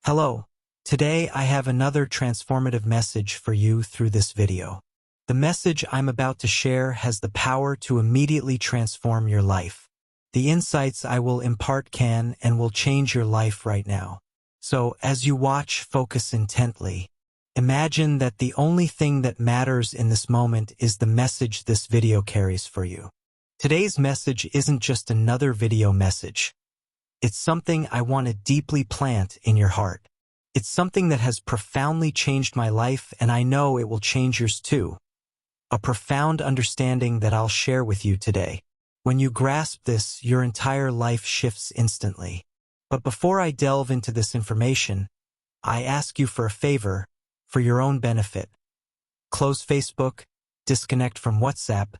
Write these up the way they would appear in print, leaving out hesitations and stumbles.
Hello. Today I have another transformative message for you through this video. The message I'm about to share has the power to immediately transform your life. The insights I will impart can and will change your life right now. So, as you watch, focus intently. Imagine that the only thing that matters in this moment is the message this video carries for you. Today's message isn't just another video message. It's something I want to deeply plant in your heart. It's something that has profoundly changed my life, and I know it will change yours too. A profound understanding that I'll share with you today. When you grasp this, your entire life shifts instantly. But before I delve into this information, I ask you for a favor, for your own benefit. Close Facebook, disconnect from WhatsApp,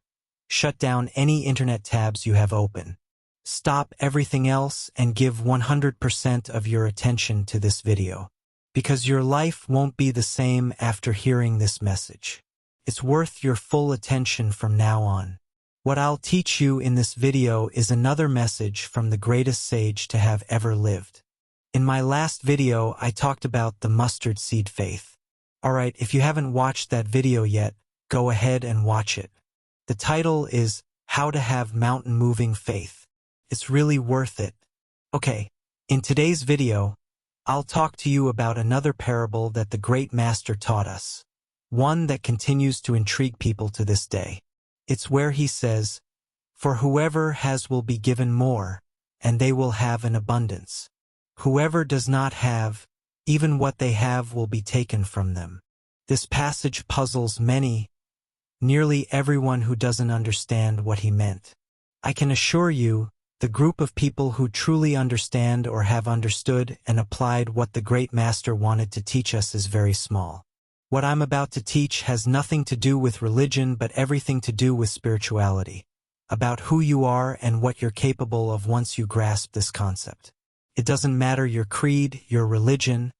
shut down any internet tabs you have open. Stop everything else and give 100% of your attention to this video. Because your life won't be the same after hearing this message. It's worth your full attention from now on. What I'll teach you in this video is another message from the greatest sage to have ever lived. In my last video, I talked about the mustard seed faith. Alright, if you haven't watched that video yet, go ahead and watch it. The title is How to Have Mountain Moving Faith. It's really worth it. Okay, in today's video, I'll talk to you about another parable that the great master taught us. One that continues to intrigue people to this day. It's where he says, "For whoever has will be given more, and they will have an abundance. Whoever does not have, even what they have will be taken from them." This passage puzzles nearly everyone who doesn't understand what he meant. I can assure you, the group of people who truly understand or have understood and applied what the great master wanted to teach us is very small. What I'm about to teach has nothing to do with religion but everything to do with spirituality, about who you are and what you're capable of once you grasp this concept. It doesn't matter your creed, your religion,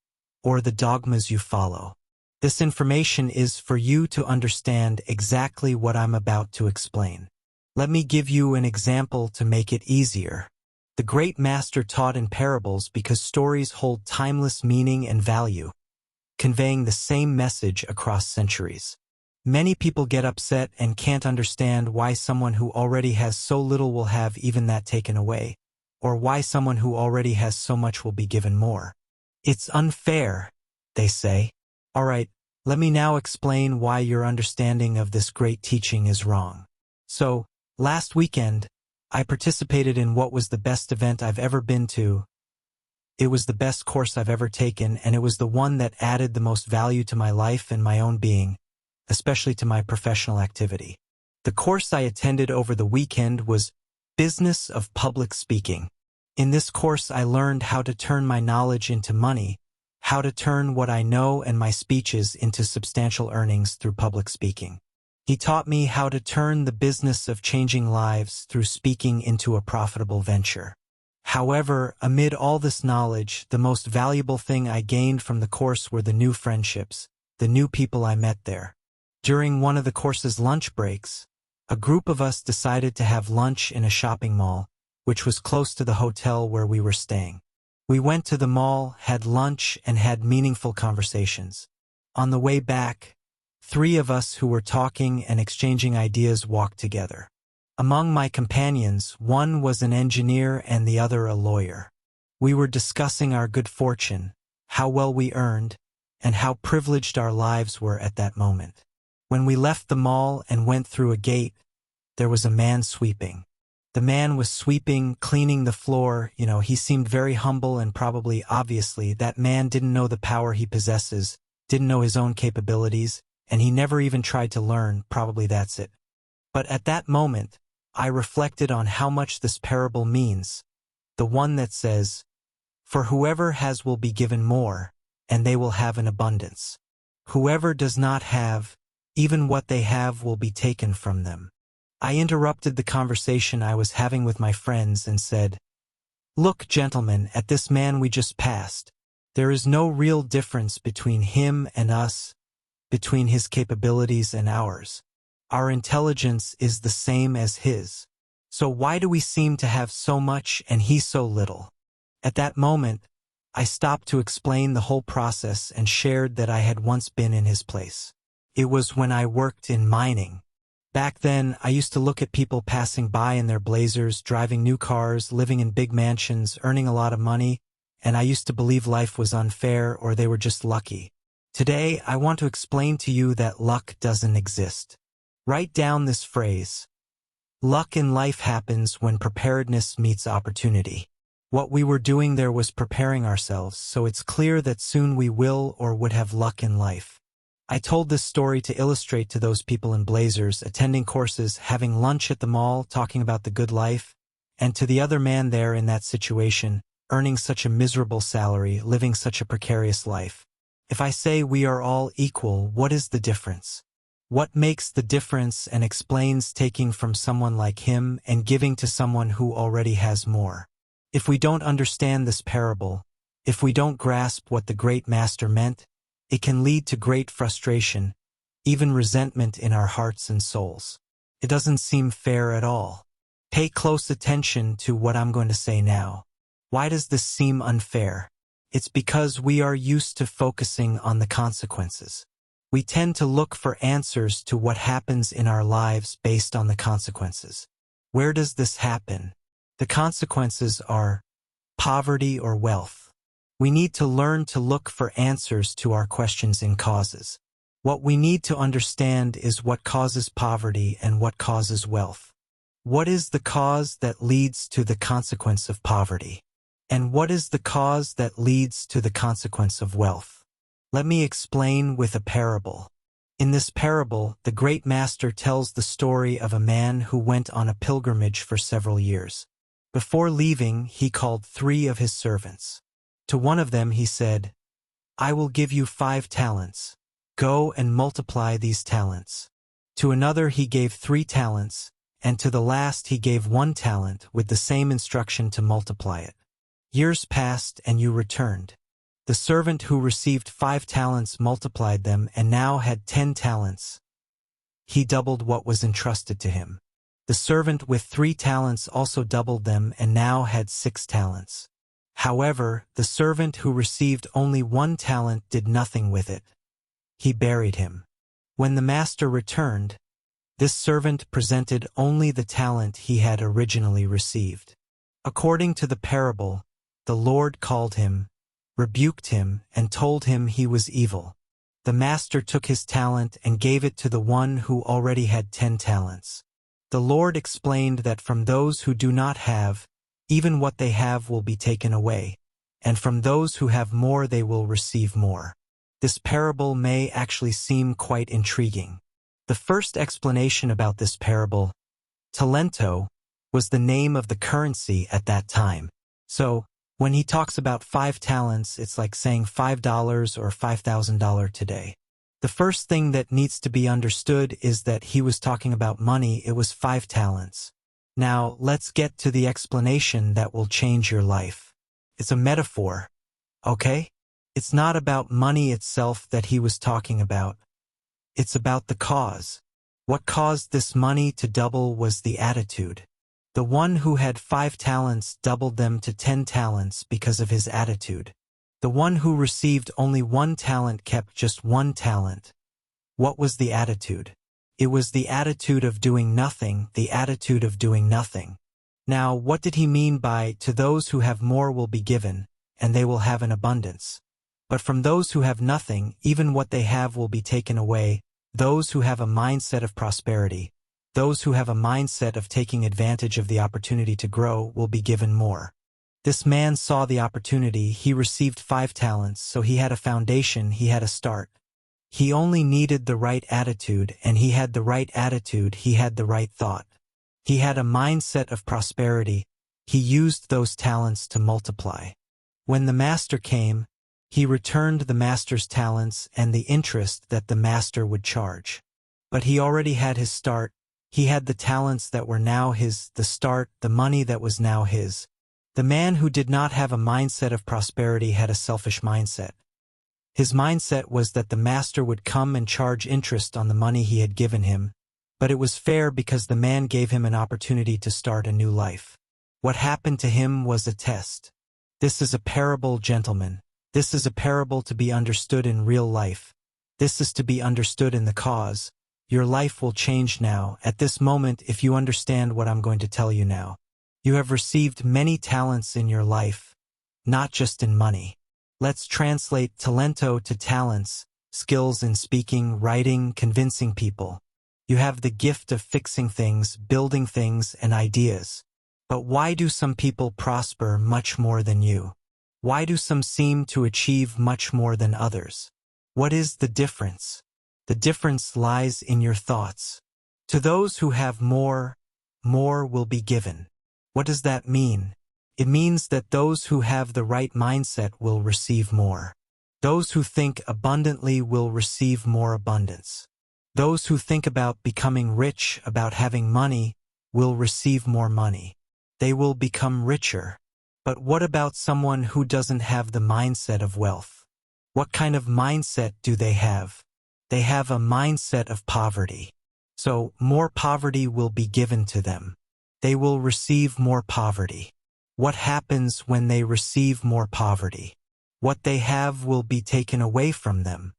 or the dogmas you follow. This information is for you to understand exactly what I'm about to explain. Let me give you an example to make it easier. The great master taught in parables because stories hold timeless meaning and value, conveying the same message across centuries. Many people get upset and can't understand why someone who already has so little will have even that taken away, or why someone who already has so much will be given more. It's unfair, they say. Alright, let me now explain why your understanding of this great teaching is wrong. So, last weekend, I participated in what was the best event I've ever been to. It was the best course I've ever taken, and it was the one that added the most value to my life and my own being, especially to my professional activity. The course I attended over the weekend was Business of Public Speaking. In this course, I learned how to turn my knowledge into money, how to turn what I know and my speeches into substantial earnings through public speaking. He taught me how to turn the business of changing lives through speaking into a profitable venture. However, amid all this knowledge, the most valuable thing I gained from the course were the new friendships, the new people I met there. During one of the course's lunch breaks, a group of us decided to have lunch in a shopping mall, which was close to the hotel where we were staying. We went to the mall, had lunch, and had meaningful conversations. On the way back, 3 of us who were talking and exchanging ideas walked together. Among my companions, one was an engineer and the other a lawyer. We were discussing our good fortune, how well we earned, and how privileged our lives were at that moment. When we left the mall and went through a gate, there was a man sweeping. The man was sweeping, cleaning the floor. He seemed very humble and obviously, that man didn't know the power he possesses, didn't know his own capabilities, and he never even tried to learn. Probably that's it. But at that moment, I reflected on how much this parable means, the one that says, "For whoever has will be given more, and they will have an abundance. Whoever does not have, even what they have will be taken from them." I interrupted the conversation I was having with my friends and said, "Look, gentlemen, at this man we just passed. There is no real difference between him and us, between his capabilities and ours. Our intelligence is the same as his. So why do we seem to have so much and he so little?" At that moment, I stopped to explain the whole process and shared that I had once been in his place. It was when I worked in mining. Back then, I used to look at people passing by in their blazers, driving new cars, living in big mansions, earning a lot of money, and I used to believe life was unfair or they were just lucky. Today, I want to explain to you that luck doesn't exist. Write down this phrase. Luck in life happens when preparedness meets opportunity. What we were doing there was preparing ourselves, so it's clear that soon we will or would have luck in life. I told this story to illustrate to those people in blazers, attending courses, having lunch at the mall, talking about the good life, and to the other man there in that situation, earning such a miserable salary, living such a precarious life. If I say we are all equal, what is the difference? What makes the difference and explains taking from someone like him and giving to someone who already has more? If we don't understand this parable, if we don't grasp what the great master meant, it can lead to great frustration, even resentment in our hearts and souls. It doesn't seem fair at all. Pay close attention to what I'm going to say now. Why does this seem unfair? It's because we are used to focusing on the consequences. We tend to look for answers to what happens in our lives based on the consequences. Where does this happen? The consequences are poverty or wealth. We need to learn to look for answers to our questions in causes. What we need to understand is what causes poverty and what causes wealth. What is the cause that leads to the consequence of poverty? And what is the cause that leads to the consequence of wealth? Let me explain with a parable. In this parable, the great master tells the story of a man who went on a pilgrimage for several years. Before leaving, he called 3 of his servants. To one of them he said, "I will give you 5 talents. Go and multiply these talents." To another he gave 3 talents, and to the last he gave 1 talent with the same instruction to multiply it. Years passed and you returned. The servant who received 5 talents multiplied them and now had 10 talents. He doubled what was entrusted to him. The servant with 3 talents also doubled them and now had 6 talents. However, the servant who received only 1 talent did nothing with it. He buried him. When the master returned, this servant presented only the talent he had originally received. According to the parable, the Lord called him, rebuked him, and told him he was evil. The master took his talent and gave it to the one who already had 10 talents. The Lord explained that from those who do not have, even what they have will be taken away, and from those who have more they will receive more. This parable may actually seem quite intriguing. The first explanation about this parable, talento, was the name of the currency at that time. So, when he talks about 5 talents, it's like saying $5 or $5,000 today. The first thing that needs to be understood is that he was talking about money. It was 5 talents. Now, let's get to the explanation that will change your life. It's a metaphor, okay? It's not about money itself that he was talking about. It's about the cause. What caused this money to double was the attitude. The one who had 5 talents doubled them to 10 talents because of his attitude. The one who received only 1 talent kept just 1 talent. What was the attitude? It was the attitude of doing nothing, the attitude of doing nothing. Now, what did he mean by, "To those who have more will be given, and they will have an abundance"? But from those who have nothing, even what they have will be taken away. Those who have a mindset of prosperity, those who have a mindset of taking advantage of the opportunity to grow, will be given more. This man saw the opportunity. He received 5 talents, so he had a foundation, he had a start. He only needed the right attitude, and he had the right attitude, he had the right thought. He had a mindset of prosperity. He used those talents to multiply. When the master came, he returned the master's talents and the interest that the master would charge. But he already had his start. He had the talents that were now his, the start, the money that was now his. The man who did not have a mindset of prosperity had a selfish mindset. His mindset was that the master would come and charge interest on the money he had given him, but it was fair because the man gave him an opportunity to start a new life. What happened to him was a test. This is a parable, gentlemen. This is a parable to be understood in real life. This is to be understood in the cause. Your life will change now, at this moment, if you understand what I'm going to tell you now. You have received many talents in your life, not just in money. Let's translate talento to talents, skills in speaking, writing, convincing people. You have the gift of fixing things, building things, and ideas. But why do some people prosper much more than you? Why do some seem to achieve much more than others? What is the difference? The difference lies in your thoughts. To those who have more will be given. What does that mean? It means that those who have the right mindset will receive more. Those who think abundantly will receive more abundance. Those who think about becoming rich, about having money, will receive more money. They will become richer. But what about someone who doesn't have the mindset of wealth? What kind of mindset do they have? They have a mindset of poverty. So, more poverty will be given to them. They will receive more poverty. What happens when they receive more poverty? What they have will be taken away from them.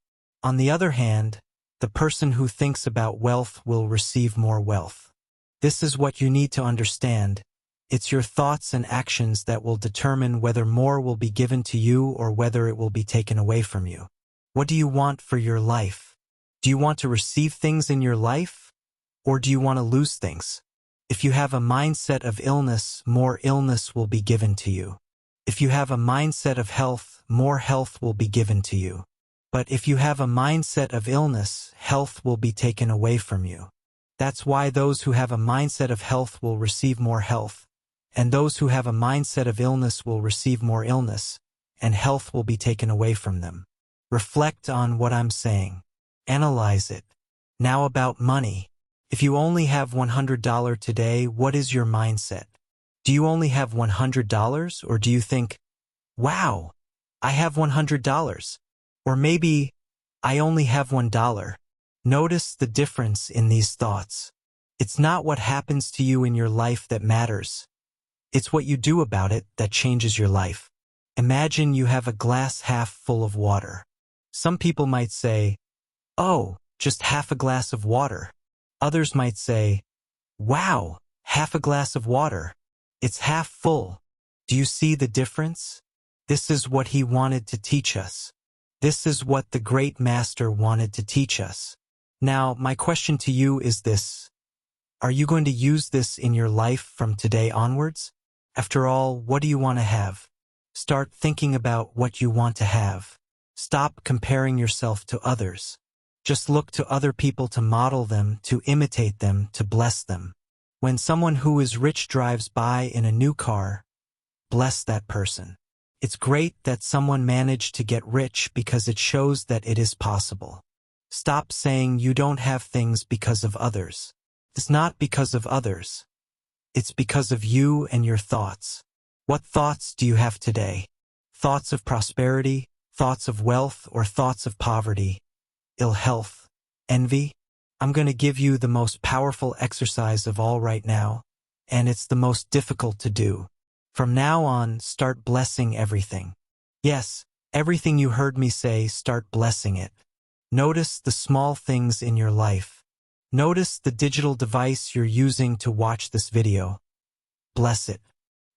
On the other hand, the person who thinks about wealth will receive more wealth. This is what you need to understand. It's your thoughts and actions that will determine whether more will be given to you or whether it will be taken away from you. What do you want for your life? Do you want to receive things in your life? Or do you want to lose things? If you have a mindset of illness, more illness will be given to you. If you have a mindset of health, more health will be given to you. But if you have a mindset of illness, health will be taken away from you. That's why those who have a mindset of health will receive more health, and those who have a mindset of illness will receive more illness, and health will be taken away from them. Reflect on what I'm saying. Analyze it. Now about money. If you only have $100 today, what is your mindset? Do you only have $100, or do you think, wow, I have $100? Or maybe, I only have $1. Notice the difference in these thoughts. It's not what happens to you in your life that matters. It's what you do about it that changes your life. Imagine you have a glass half full of water. Some people might say, oh, just half a glass of water. Others might say, wow, half a glass of water. It's half full. Do you see the difference? This is what he wanted to teach us. This is what the great master wanted to teach us. Now, my question to you is this. Are you going to use this in your life from today onwards? After all, what do you want to have? Start thinking about what you want to have. Stop comparing yourself to others. Just look to other people to model them, to imitate them, to bless them. When someone who is rich drives by in a new car, bless that person. It's great that someone managed to get rich because it shows that it is possible. Stop saying you don't have things because of others. It's not because of others. It's because of you and your thoughts. What thoughts do you have today? Thoughts of prosperity, thoughts of wealth, or thoughts of poverty, ill health, envy? I'm going to give you the most powerful exercise of all right now, and it's the most difficult to do. From now on, start blessing everything. Yes, everything you heard me say, start blessing it. Notice the small things in your life. Notice the digital device you're using to watch this video. Bless it.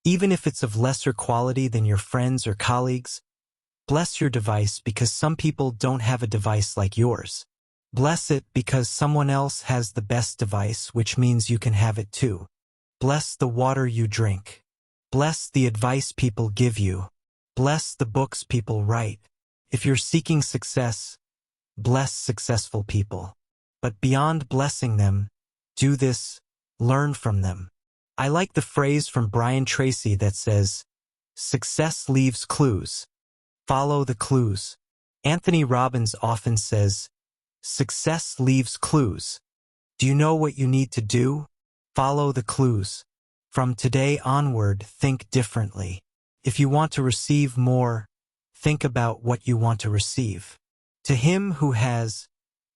Even if it's of lesser quality than your friends or colleagues, bless your device because some people don't have a device like yours. Bless it because someone else has the best device, which means you can have it too. Bless the water you drink. Bless the advice people give you. Bless the books people write. If you're seeking success, bless successful people. But beyond blessing them, do this, learn from them. I like the phrase from Brian Tracy that says, success leaves clues. Follow the clues. Anthony Robbins often says, success leaves clues. Do you know what you need to do? Follow the clues. From today onward, think differently. If you want to receive more, think about what you want to receive. To him who has,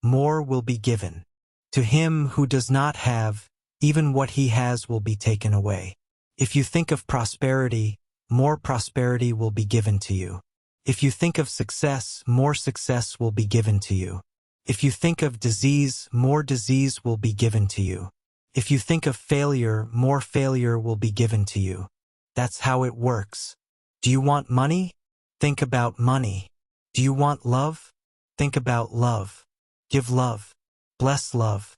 more will be given. To him who does not have, even what he has will be taken away. If you think of prosperity, more prosperity will be given to you. If you think of success, more success will be given to you. If you think of disease, more disease will be given to you. If you think of failure, more failure will be given to you. That's how it works. Do you want money? Think about money. Do you want love? Think about love. Give love. Bless love.